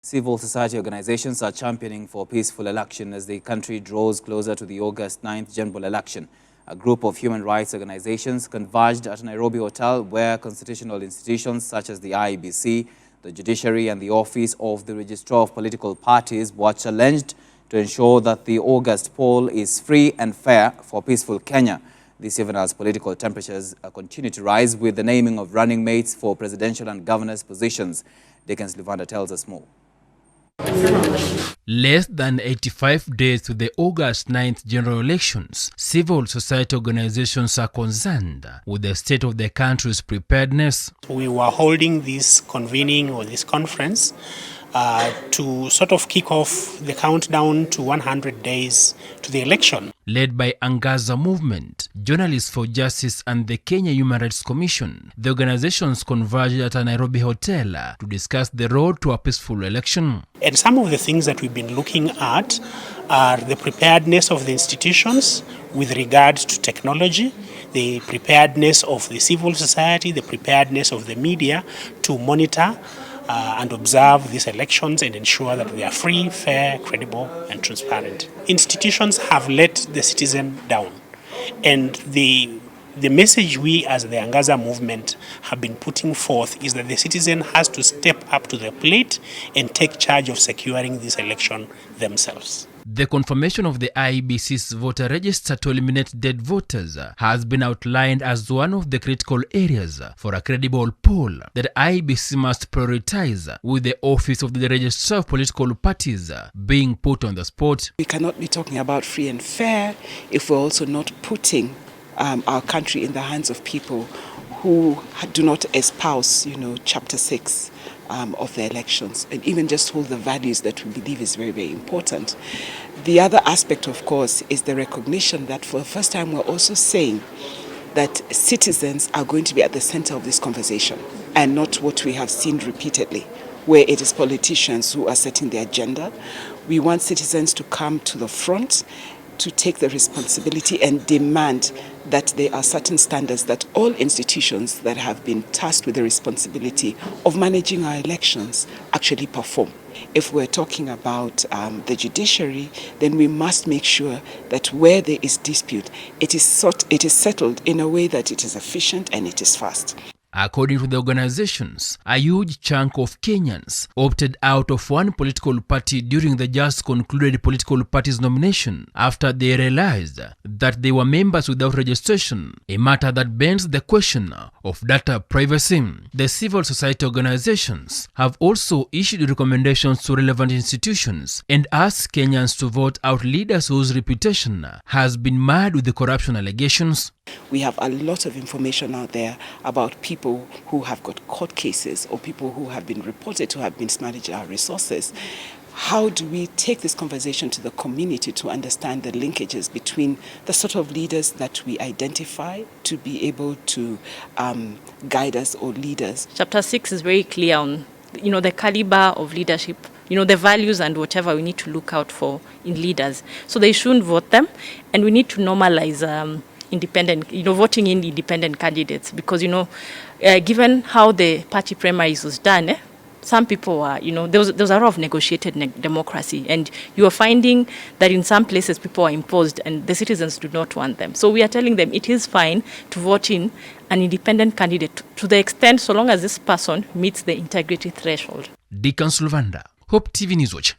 Civil society organizations are championing for peaceful election as the country draws closer to the August 9th general election. A group of human rights organizations converged at a Nairobi hotel where constitutional institutions such as the IEBC, the judiciary and the office of the Registrar of Political Parties were challenged to ensure that the August poll is free and fair for peaceful Kenya. This even as political temperatures continue to rise with the naming of running mates for presidential and governors' positions. Dickens Luvanda tells us more. Less than 85 days to the August 9th general elections, civil society organizations are concerned with the state of the country's preparedness. We were holding this convening or this conference to sort of kick off the countdown to 100 days to the election. Led by Angaza Movement, Journalists for Justice and the Kenya Human Rights Commission, the organizations converged at a Nairobi hotel to discuss the road to a peaceful election. And some of the things that we've been looking at are the preparedness of the institutions with regard to technology, the preparedness of the civil society, the preparedness of the media to monitor and observe these elections and ensure that they are free, fair, credible and transparent. Institutions have let the citizen down, and the message we as the Angaza Movement have been putting forth is that the citizen has to step up to the plate and take charge of securing this election themselves. The confirmation of the IEBC's voter register to eliminate dead voters has been outlined as one of the critical areas for a credible poll that IEBC must prioritize, with the office of the Registrar of Political Parties being put on the spot. We cannot be talking about free and fair if we're also not putting our country in the hands of people who do not espouse, Chapter 6 of the elections, and even just hold the values that we believe is very, very important. The other aspect, of course, is the recognition that for the first time we're also saying that citizens are going to be at the center of this conversation, and not what we have seen repeatedly, where it is politicians who are setting the agenda. We want citizens to come to the front, to take the responsibility and demand that there are certain standards that all institutions that have been tasked with the responsibility of managing our elections actually perform. If we're talking about the judiciary, then we must make sure that where there is dispute, it is settled in a way that it is efficient and it is fast. According to the organizations, a huge chunk of Kenyans opted out of one political party during the just concluded political party's nomination after they realized that they were members without registration, a matter that bends the question of data privacy. The civil society organizations have also issued recommendations to relevant institutions and asked Kenyans to vote out leaders whose reputation has been marred with the corruption allegations. We have a lot of information out there about people who have got court cases or people who have been reported to have mismanaged our resources. How do we take this conversation to the community to understand the linkages between the sort of leaders that we identify to be able to guide us or lead us? Chapter 6 is very clear on the caliber of leadership, the values and whatever we need to look out for in leaders. So they shouldn't vote them, and we need to normalize independent, voting in independent candidates, because, given how the party primaries was done, some people are, there was a lot of negotiated democracy, and you are finding that in some places people are imposed and the citizens do not want them. So we are telling them it is fine to vote in an independent candidate to the extent so long as this person meets the integrity threshold. Dickens Luvanda, Hope TV News Watch.